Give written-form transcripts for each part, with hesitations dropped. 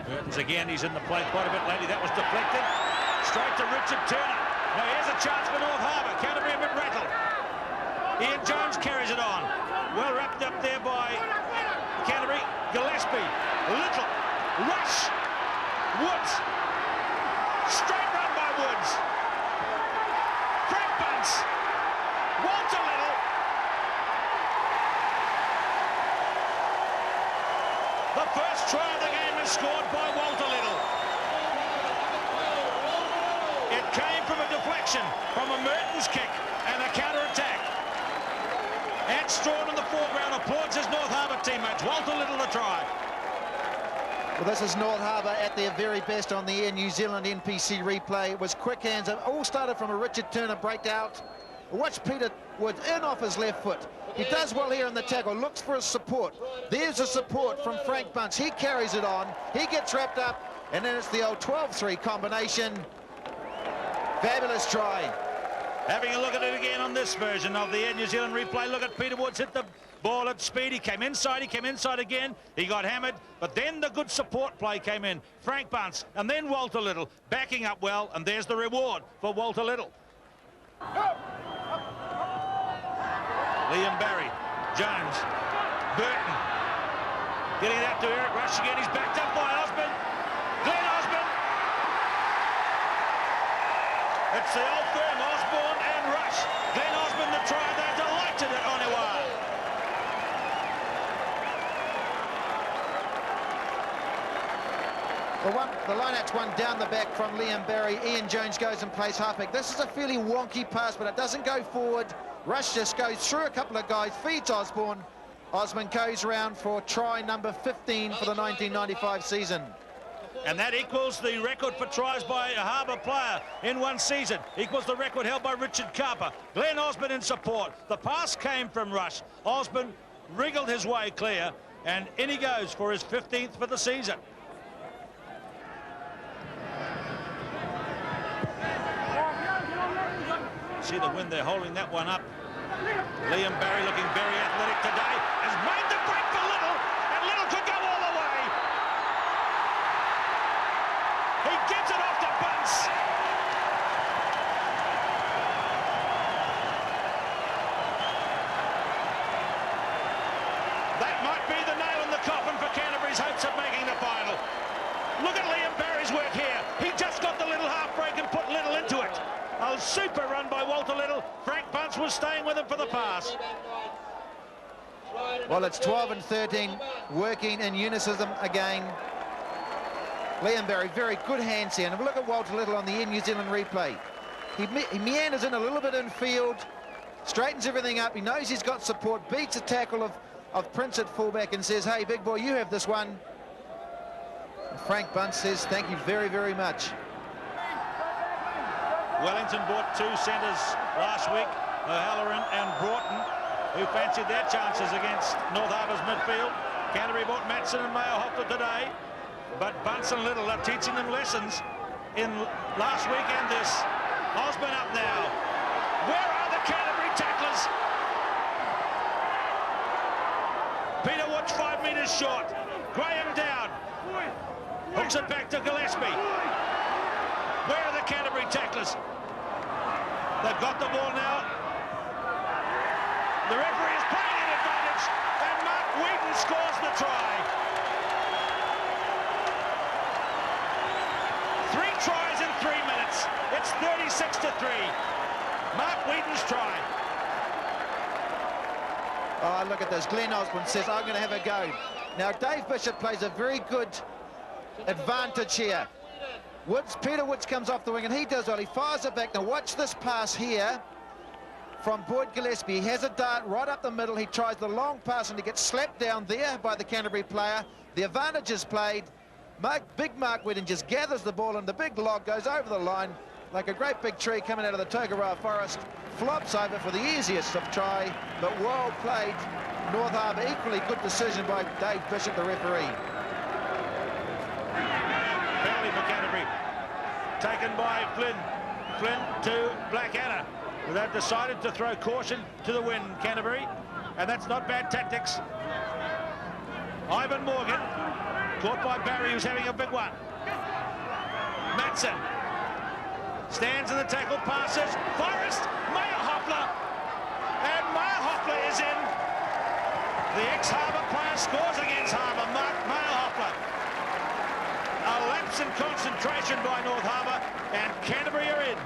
Burton's again, he's in the play quite a bit lately. That was deflected. Straight to Richard Turner. Now here's a chance for North Harbour. Canterbury a bit rattled. Ian Jones carries it on. Well wrapped up there by Canterbury. Gillespie. Little. Rush. Woods. Straight run by Woods. Frank Bunce. Walter Little. The first try of the game is scored by Walter Little. It came from a deflection, from a Mertens kick and a counter-attack. Ed Strawn in the foreground applauds his North Harbour teammates. Walter Little the try. Well, this is North Harbour at their very best on the Air New Zealand NPC replay. It was quick hands. It all started from a Richard Turner breakout. Watch Peter Woods in off his left foot. He does well here in the tackle, looks for his support. There's the support from Frank Bunce. He carries it on. He gets wrapped up, and then it's the old 12-3 combination. Fabulous try. Having a look at it again on this version of the Air New Zealand replay. Look at Peter Woods hit the ball at speed. He came inside again. He got hammered, but then the good support play came in. Frank Bunce, and then Walter Little backing up well, and there's the reward for Walter Little. Liam Barry, Jones, Burton, getting it out to Eric Rush again. He's backed up by Osborne. Glenn Osborne. It's the old firm, Osborne and Rush. Glenn Osborne the try. They're delighted at Onewa. The line-out's one down the back from Liam Barry. Ian Jones goes and plays halfback. This is a fairly wonky pass, but it doesn't go forward. Rush just goes through a couple of guys, feeds Osborne. Osborne goes round for try number 15 for the 1995 season. And that equals the record for tries by a Harbour player in one season. Equals the record held by Richard Carper. Glenn Osborne in support. The pass came from Rush. Osborne wriggled his way clear, and in he goes for his 15th for the season. See the wind there holding that one up. Liam Barry looking very athletic today. Has made the break for Little, and Little could go all the way. He gives it off to Bunce. That might be the nail in the coffin for Canterbury's hopes of making the final. Look at Liam Barry's work here. He just got the Little half break and put Little into it. A super run by Walter Little. Frank Bunce was staying with him for the pass. Well, it's 12 and 13, working in unison again. Liam Barry, very good hands here. And look at Walter Little on the Air New Zealand replay. He meanders in a little bit in field, straightens everything up. He knows he's got support, beats a tackle of Prince at fullback and says, hey, big boy, you have this one. And Frank Bunce says, thank you very, very much. Wellington bought two centres last week, O'Halloran and Broughton, who fancied their chances against North Harbour's midfield. Canterbury bought Matson and Mayo-Hopper today, but Bunce and Little are teaching them lessons in last week and this. Osborne up now. Where are the Canterbury tacklers? Peter Woods 5 metres short. Graham down. Hooks it back to Gillespie. Where are the Canterbury tacklers? They've got the ball now. The referee is playing an advantage, and Mark Wheaton scores the try. 3 tries in 3 minutes. It's 36-3. Mark Wheaton's try. Oh, look at this. Glenn Osborne says, I'm going to have a go. Now, Dave Bishop plays a very good advantage here. Peter Woods comes off the wing, and he does well. He fires it back. Now, watch this pass here from Boyd Gillespie. He has a dart right up the middle. He tries the long pass, and he gets slapped down there by the Canterbury player. The advantage is played. Big Mark Wheaton just gathers the ball, and the big log goes over the line like a great big tree coming out of the Tokoroa forest. Flops over for the easiest of try, but well played. North Harbour, equally good decision by Dave Bishop, the referee. Penalty for Canterbury. taken by Flynn. Flynn to Blackadder. They've decided to throw caution to the wind, Canterbury, and that's not bad tactics. Ivan Morgan, caught by Barry, who's having a big one. Matson stands in the tackle, passes. Forrest, Meyer Hoffler, and Meyer Hoffler is in. The ex-Harbour player scores against Harbour, Meyer Hoffler. A lapse in concentration by North Harbour, and Canterbury are in.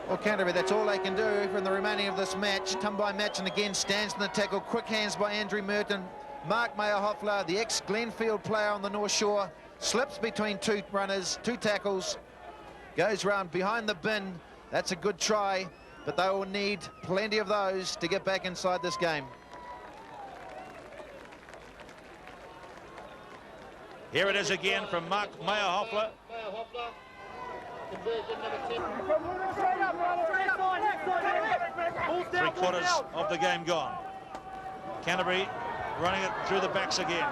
Well, Canterbury, that's all they can do for the remaining of this match. Tumbai Matson again stands in the tackle. Quick hands by Andrew Merton. Mark Meyer-Hoffler, the ex-Glenfield player on the North Shore, slips between two runners, two tackles, goes round behind the bin. That's a good try, but they will need plenty of those to get back inside this game. Here it is again from Mark Meyer-Hoffler. Three-quarters of the game gone. Canterbury running it through the backs again.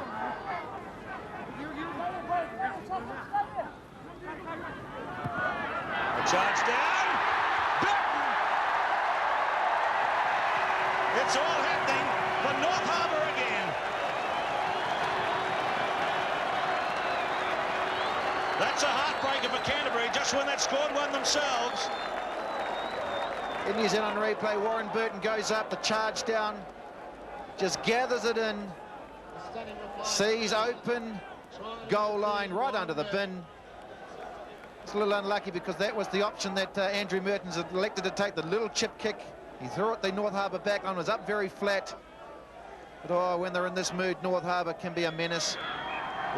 A charge down. Burton. It's all happening for North Harbour again. That's a heartbreaker for Canterbury, just when they'd scored one themselves. In New Zealand replay, Warren Burton goes up, the charge down, just gathers it in, sees open goal line right under the bin. It's a little unlucky because that was the option that Andrew Merton's elected to take, the little chip kick. He threw it the North Harbour back line, was up very flat. But oh, when they're in this mood, North Harbour can be a menace.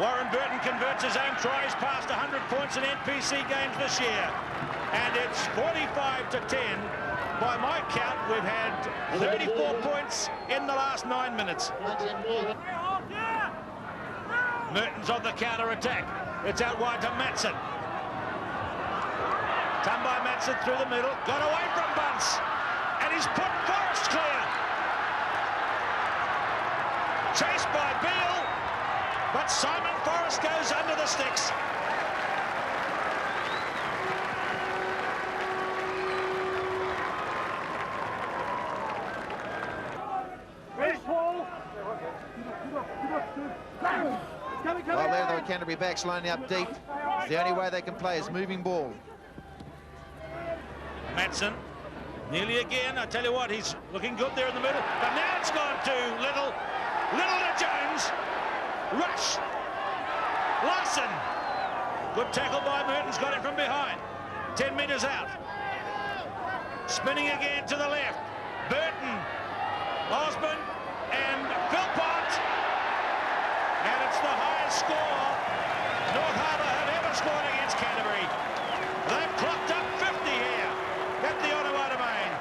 Warren Burton converts his own try. He's passed 100 points in NPC games this year. And it's 45-10. By my count, we've had 34 points in the last 9 minutes. Merton's on the counter-attack. It's out wide to Matson. Tumbai Matson through the middle. Got away from Bunce. And he's put Forrest clear. Chased by Beale. But Simon Forrest goes under the sticks. Well, there the Canterbury backs lining up deep. The only way they can play is moving ball. Matson, nearly again. I tell you what, he's looking good there in the middle. But now it's gone to Little. Little to Jones. Rush. Larson. Good tackle by Merton's got it from behind. 10 metres out. Spinning again to the left. Burton. Osborne and Philpott. And it's the highest score North Harbour have ever scored against Canterbury. They've clocked up 50 here at the Onewa Domain.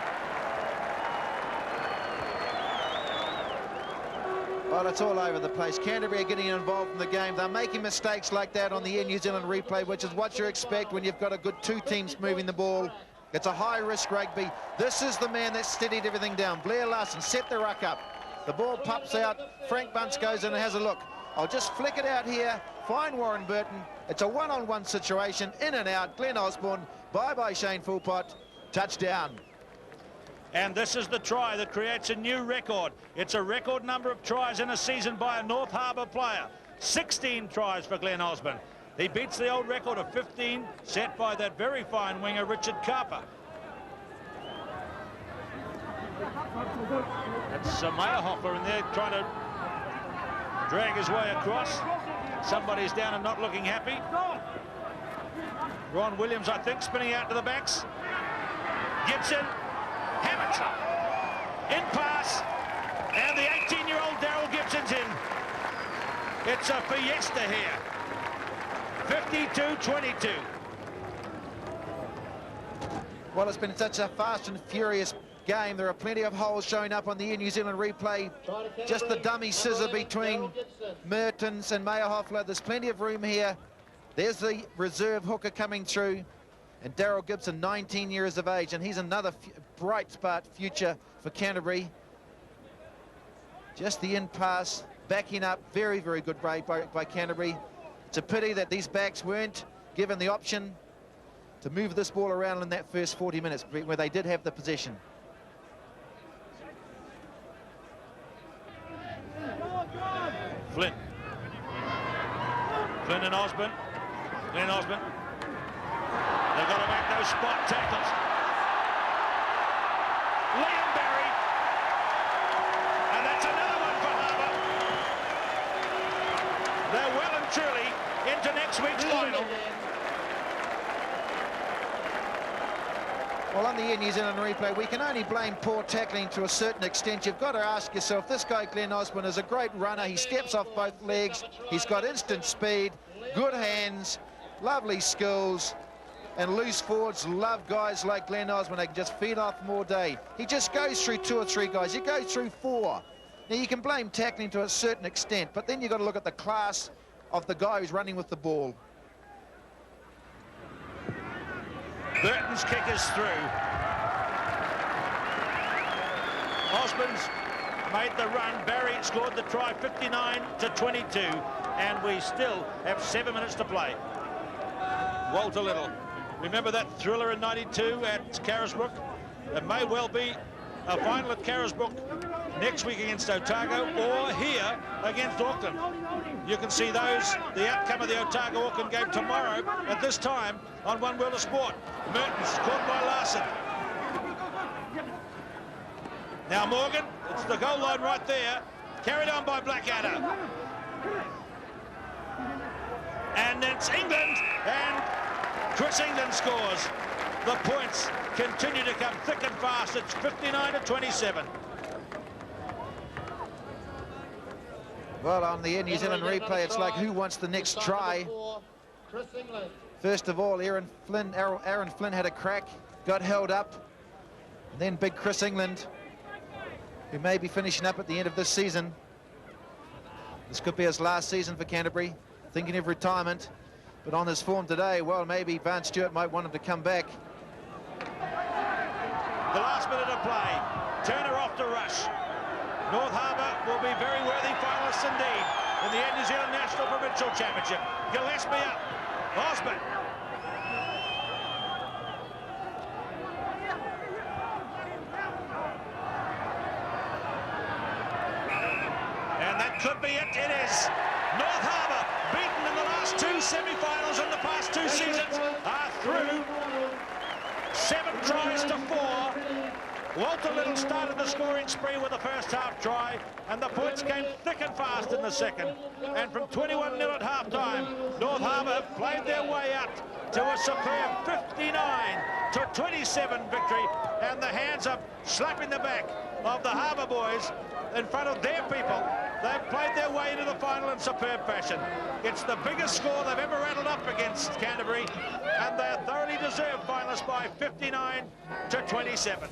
Well, it's all over the place. Canterbury are getting involved in the game. They're making mistakes like that on the New Zealand replay, which is what you expect when you've got a good two teams moving the ball. It's a high-risk rugby. This is the man that steadied everything down. Blair Larson set the ruck up. The ball pops out. Frank Bunce goes in and has a look. I'll just flick it out here. Find Warren Burton. It's a one-on-one situation. In and out. Glenn Osborne. Bye-bye Shane Philpott. Touchdown. And this is the try that creates a new record. It's a record number of tries in a season by a North Harbour player. 16 tries for Glenn Osborne. He beats the old record of 15 set by that very fine winger Richard Carper. That's Meyer-Hoffler in there trying to drag his way across. Somebody's down and not looking happy. Ron Williams, I think, spinning out to the backs. Gibson, Hammett, in pass, and the 18-year-old Daryl Gibson's in. It's a fiesta here. 52-22. Well, it's been such a fast and furious game. There are plenty of holes showing up on the New Zealand replay. Just the dummy scissor between Mertens and Meyer-Hoffler. There's plenty of room here. There's the reserve hooker coming through. And Daryl Gibson, 19 years of age, and he's another bright spot future for Canterbury. Just the in pass, backing up. Very, very good break by Canterbury. It's a pity that these backs weren't given the option to move this ball around in that first 40 minutes where they did have the possession. Flynn and Osborne. Glenn Osborne. They've got to make those spot tackles. Liam Barry. And that's another one for Harbour. They're well and truly into next week's final. Well, on the Air New Zealand replay, we can only blame poor tackling to a certain extent. You've got to ask yourself, this guy Glenn Osborne is a great runner. He steps off both legs. He's got instant speed, good hands, lovely skills, and loose forwards love guys like Glenn Osborne. They can just feed off them all day. He just goes through 2 or 3 guys. He goes through 4. Now, you can blame tackling to a certain extent, but then you've got to look at the class of the guy who's running with the ball. Burton's kick is through. Osborne's made the run. Barry scored the try, 59-22, and we still have 7 minutes to play. Walter Little. Remember that thriller in 92 at Carisbrook? It may well be a final at Carisbrook next week against Otago or here against Auckland. You can see the outcome of the Otago-Auckland game tomorrow at this time on One World of Sport. Mertens caught by Larson. Now Morgan, it's the goal line right there, carried on by Blackadder. And it's England, and Chris England scores. The points continue to come thick and fast. It's 59-27. Well, on the Air New Zealand replay, it's like who wants the next try. First of all, Aaron Flynn had a crack, got held up. And then big Chris England, who may be finishing up at the end of this season. This could be his last season for Canterbury, thinking of retirement. But on his form today, well, maybe Van Stewart might want him to come back. The last minute of play. Turner off to rush. North Harbour will be very worthy finalists indeed in the New Zealand National Provincial Championship. Gillespie up. Osborne. And that could be it. It is. North Harbour, beaten in the last 2 semi-finals in the past 2 seasons, are through. 7 tries to 4. Walter Little started the scoring spree with the first half try, and the points came thick and fast in the second. And from 21-0 at half-time, North Harbour played their way out to a superb 59-27 victory, and the hands are slapping the back of the Harbour boys in front of their people. They've played their way into the final in superb fashion. It's the biggest score they've ever rattled up against Canterbury, and they're thoroughly deserved finalists by 59-27.